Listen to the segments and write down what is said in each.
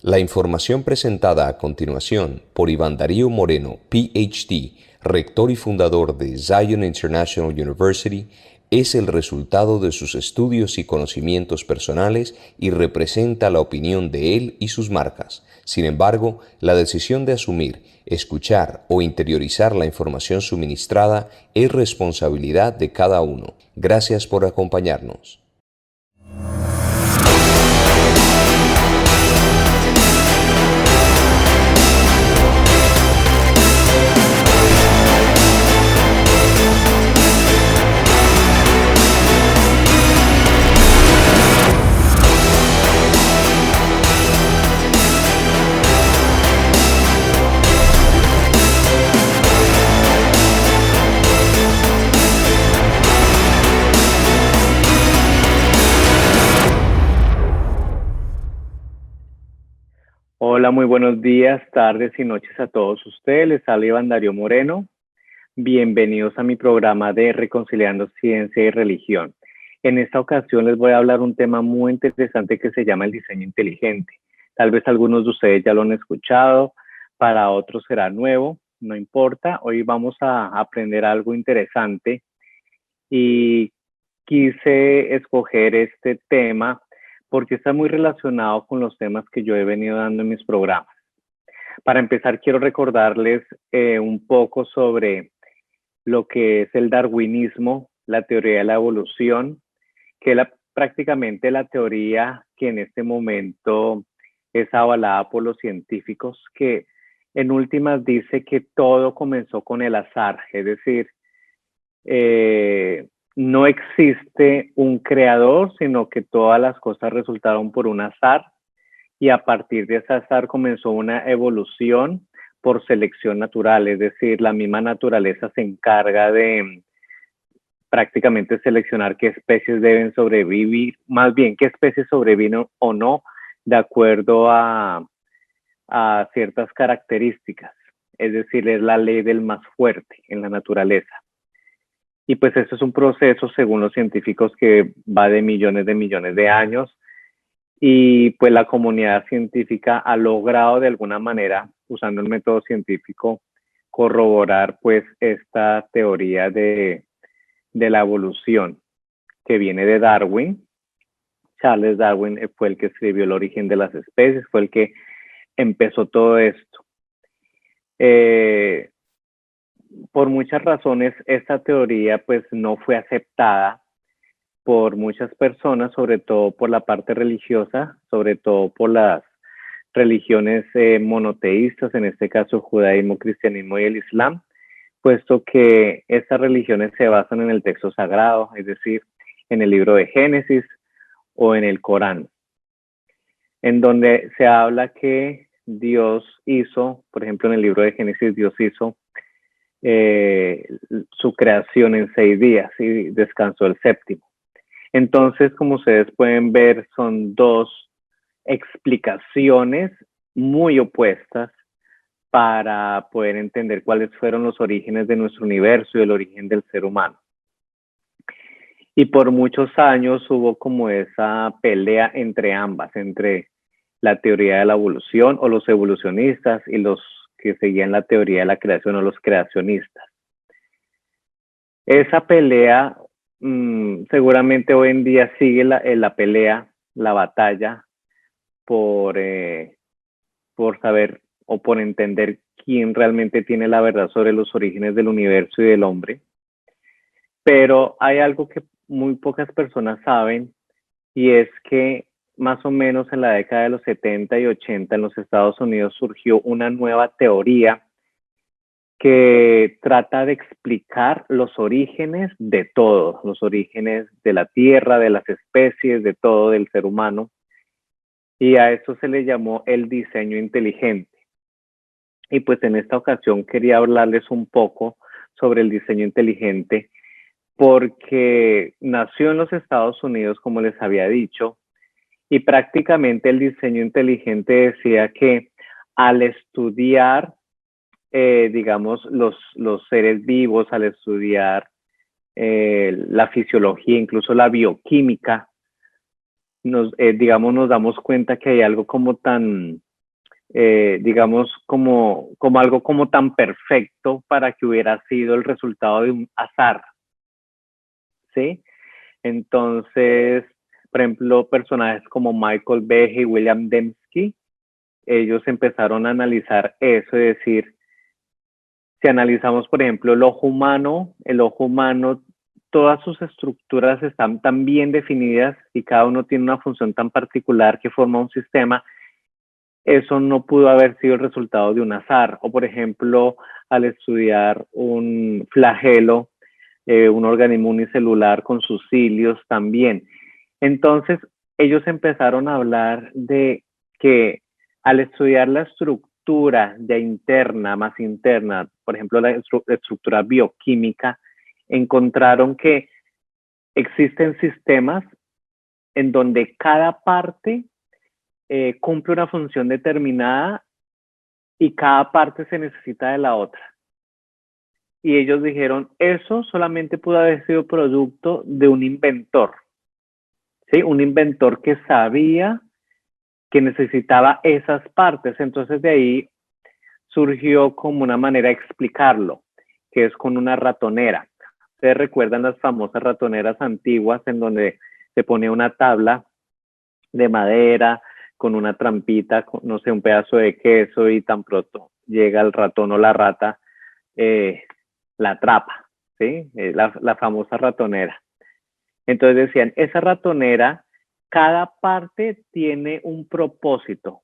La información presentada a continuación por Iván Darío Moreno, PhD, rector y fundador de Zion International University, es el resultado de sus estudios y conocimientos personales y representa la opinión de él y sus marcas. Sin embargo, la decisión de asumir, escuchar o interiorizar la información suministrada es responsabilidad de cada uno. Gracias por acompañarnos. Hola, muy buenos días, tardes y noches a todos ustedes. Les habla Iván Darío Moreno. Bienvenidos a mi programa de Reconciliando Ciencia y Religión. En esta ocasión les voy a hablar un tema muy interesante que se llama el diseño inteligente. Tal vez algunos de ustedes ya lo han escuchado, para otros será nuevo, no importa. Hoy vamos a aprender algo interesante y quise escoger este tema porque está muy relacionado con los temas que yo he venido dando en mis programas. Para empezar, quiero recordarles un poco sobre lo que es el darwinismo, la teoría de la evolución, que es prácticamente la teoría que en este momento es avalada por los científicos, que en últimas dice que todo comenzó con el azar, es decir, no existe un creador, sino que todas las cosas resultaron por un azar y a partir de ese azar comenzó una evolución por selección natural, es decir, la misma naturaleza se encarga de prácticamente seleccionar qué especies deben sobrevivir, más bien qué especies sobreviven o no, de acuerdo a ciertas características, es decir, es la ley del más fuerte en la naturaleza. Y pues esto es un proceso, según los científicos, que va de millones de años. Y pues la comunidad científica ha logrado de alguna manera, usando el método científico, corroborar pues esta teoría de la evolución que viene de Darwin. Charles Darwin fue el que escribió El origen de las especies, fue el que empezó todo esto. Por muchas razones, esta teoría pues no fue aceptada por muchas personas, sobre todo por la parte religiosa, sobre todo por las religiones monoteístas, en este caso el judaísmo, cristianismo y el islam, puesto que estas religiones se basan en el texto sagrado, es decir, en el libro de Génesis o en el Corán, en donde se habla que Dios hizo, por ejemplo, en el libro de Génesis, Dios hizo su creación en 6 días y descansó el séptimo. Entonces, como ustedes pueden ver, son dos explicaciones muy opuestas para poder entender cuáles fueron los orígenes de nuestro universo y el origen del ser humano. Y por muchos años hubo como esa pelea entre ambas, entre la teoría de la evolución o los evolucionistas y los que seguían la teoría de la creación o los creacionistas. Esa pelea seguramente hoy en día sigue la pelea, la batalla por saber o por entender quién realmente tiene la verdad sobre los orígenes del universo y del hombre. Pero hay algo que muy pocas personas saben, y es que más o menos en la década de los 70 y 80 en los Estados Unidos surgió una nueva teoría que trata de explicar los orígenes de todo, los orígenes de la Tierra, de las especies, de todo, del ser humano. Y a eso se le llamó el diseño inteligente. Y pues en esta ocasión quería hablarles un poco sobre el diseño inteligente, porque nació en los Estados Unidos, como les había dicho, y prácticamente el diseño inteligente decía que al estudiar, digamos, los seres vivos, al estudiar la fisiología, incluso la bioquímica, digamos, nos damos cuenta que hay algo como tan digamos, como algo como tan perfecto para que hubiera sido el resultado de un azar, ¿sí? Entonces, por ejemplo, personajes como Michael Behe y William Dembski, ellos empezaron a analizar eso, es decir, si analizamos, por ejemplo, el ojo humano, todas sus estructuras están tan bien definidas y cada uno tiene una función tan particular que forma un sistema, eso no pudo haber sido el resultado de un azar. O, por ejemplo, al estudiar un flagelo, un organismo unicelular con sus cilios también. Entonces, ellos empezaron a hablar de que al estudiar la estructura de interna más interna, por ejemplo, la estructura bioquímica, encontraron que existen sistemas en donde cada parte cumple una función determinada y cada parte se necesita de la otra. Y ellos dijeron, eso solamente pudo haber sido producto de un inventor, ¿sí? Un inventor que sabía que necesitaba esas partes. Entonces de ahí surgió como una manera de explicarlo, que es con una ratonera. Ustedes recuerdan las famosas ratoneras antiguas en donde se pone una tabla de madera con una trampita, con, no sé, un pedazo de queso y tan pronto llega el ratón o la rata, la atrapa, ¿sí? La famosa ratonera. Entonces decían, esa ratonera, cada parte tiene un propósito,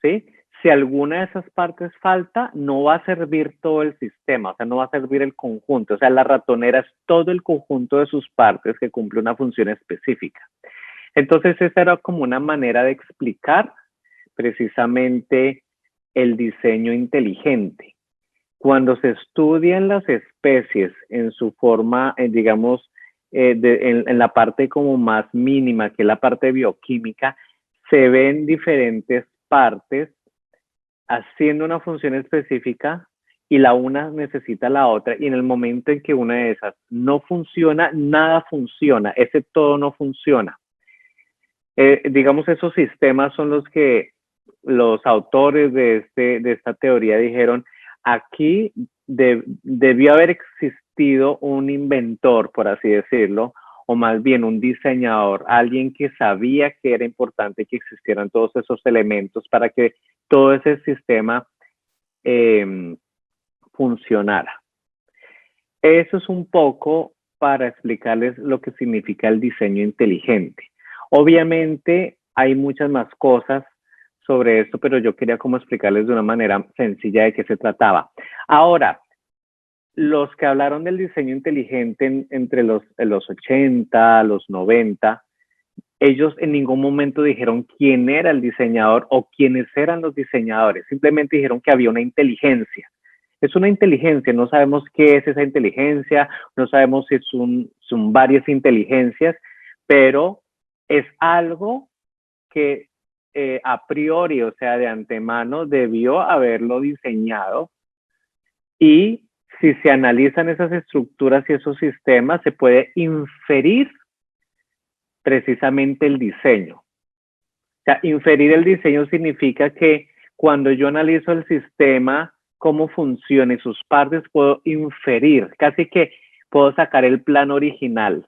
¿sí? Si alguna de esas partes falta, no va a servir todo el sistema, o sea, no va a servir el conjunto. O sea, la ratonera es todo el conjunto de sus partes que cumple una función específica. Entonces, esa era como una manera de explicar precisamente el diseño inteligente. Cuando se estudian las especies en su forma, digamos, en la parte como más mínima, que es la parte bioquímica, se ven diferentes partes haciendo una función específica y la una necesita la otra, y en el momento en que una de esas no funciona, nada funciona, ese todo no funciona. Digamos, esos sistemas son los que los autores de esta teoría dijeron, aquí debió haber existido un inventor, por así decirlo, o más bien un diseñador, alguien que sabía que era importante que existieran todos esos elementos para que todo ese sistema funcionara. Eso es un poco para explicarles lo que significa el diseño inteligente. Obviamente hay muchas más cosas sobre esto, pero yo quería como explicarles de una manera sencilla de qué se trataba. Ahora, los que hablaron del diseño inteligente entre los 80, los 90, ellos en ningún momento dijeron quién era el diseñador o quiénes eran los diseñadores, simplemente dijeron que había una inteligencia. Es una inteligencia, no sabemos qué es esa inteligencia, no sabemos si son varias inteligencias, pero es algo que a priori, o sea, de antemano, debió haberlo diseñado, y si se analizan esas estructuras y esos sistemas, se puede inferir precisamente el diseño. O sea, inferir el diseño significa que cuando yo analizo el sistema, cómo funciona y sus partes, puedo inferir, casi que puedo sacar el plano original,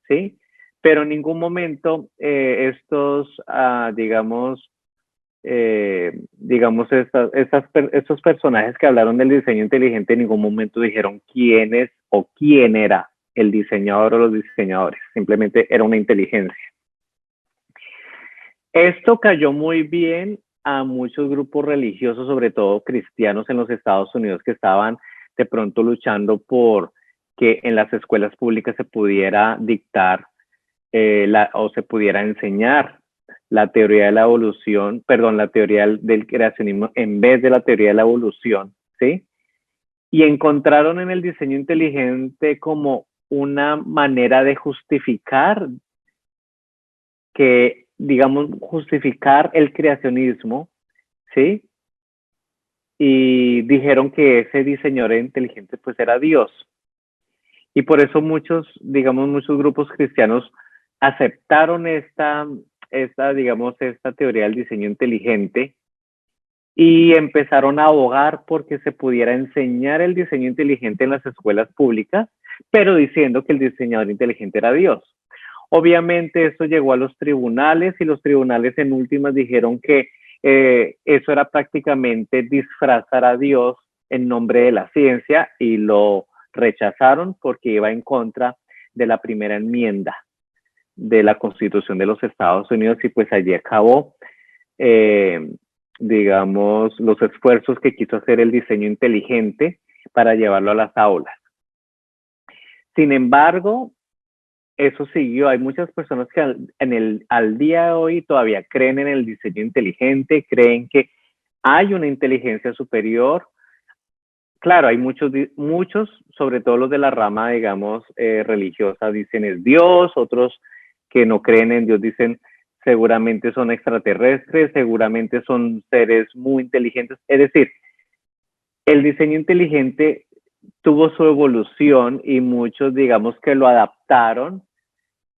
¿sí? Pero en ningún momento estos personajes que hablaron del diseño inteligente en ningún momento dijeron quién es o quién era el diseñador o los diseñadores, simplemente era una inteligencia. Esto cayó muy bien a muchos grupos religiosos, sobre todo cristianos en los Estados Unidos, que estaban de pronto luchando por que en las escuelas públicas se pudiera dictar o se pudiera enseñar la teoría de la evolución, perdón, la teoría del creacionismo en vez de la teoría de la evolución, ¿sí? Y encontraron en el diseño inteligente como una manera de justificar que, digamos, justificar el creacionismo, ¿sí? Y dijeron que ese diseñador inteligente pues era Dios. Y por eso muchos grupos cristianos aceptaron esta teoría del diseño inteligente y empezaron a abogar porque se pudiera enseñar el diseño inteligente en las escuelas públicas, pero diciendo que el diseñador inteligente era Dios. Obviamente eso llegó a los tribunales y los tribunales en últimas dijeron que eso era prácticamente disfrazar a Dios en nombre de la ciencia y lo rechazaron porque iba en contra de la primera enmienda de la Constitución de los Estados Unidos y pues allí acabó, digamos, los esfuerzos que quiso hacer el diseño inteligente para llevarlo a las aulas. Sin embargo, eso siguió. Hay muchas personas que al día de hoy todavía creen en el diseño inteligente, creen que hay una inteligencia superior. Claro, hay muchos, sobre todo los de la rama, digamos, religiosa, dicen es Dios, otros que no creen en Dios dicen seguramente son extraterrestres, seguramente son seres muy inteligentes. Es decir, el diseño inteligente tuvo su evolución y muchos, digamos, que lo adaptaron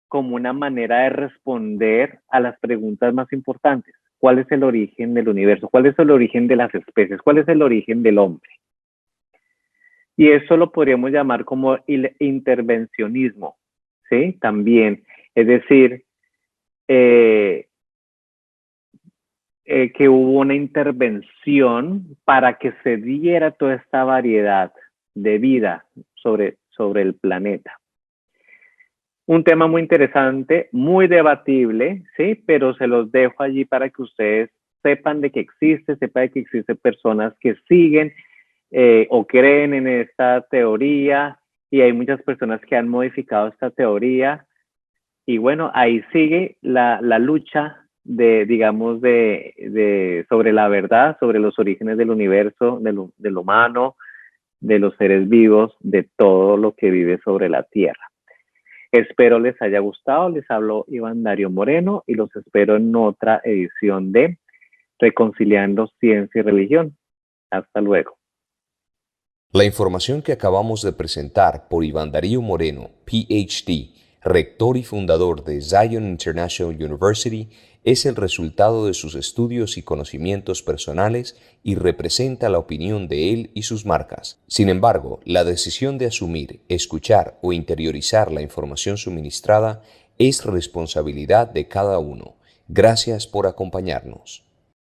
como una manera de responder a las preguntas más importantes. ¿Cuál es el origen del universo? ¿Cuál es el origen de las especies? ¿Cuál es el origen del hombre? Y eso lo podríamos llamar como intervencionismo, ¿sí? También, es decir, que hubo una intervención para que se diera toda esta variedad de vida sobre el planeta. Un tema muy interesante, muy debatible, ¿sí? Pero se los dejo allí para que ustedes sepan de que existe, sepan de que existen personas que siguen o creen en esta teoría y hay muchas personas que han modificado esta teoría y bueno, ahí sigue la lucha digamos, sobre la verdad, sobre los orígenes del universo, del humano, de los seres vivos, de todo lo que vive sobre la Tierra. Espero les haya gustado, les habló Iván Darío Moreno y los espero en otra edición de Reconciliando Ciencia y Religión. Hasta luego. La información que acabamos de presentar por Iván Darío Moreno, PhD, rector y fundador de Zion International University, es el resultado de sus estudios y conocimientos personales y representa la opinión de él y sus marcas. Sin embargo, la decisión de asumir, escuchar o interiorizar la información suministrada es responsabilidad de cada uno. Gracias por acompañarnos.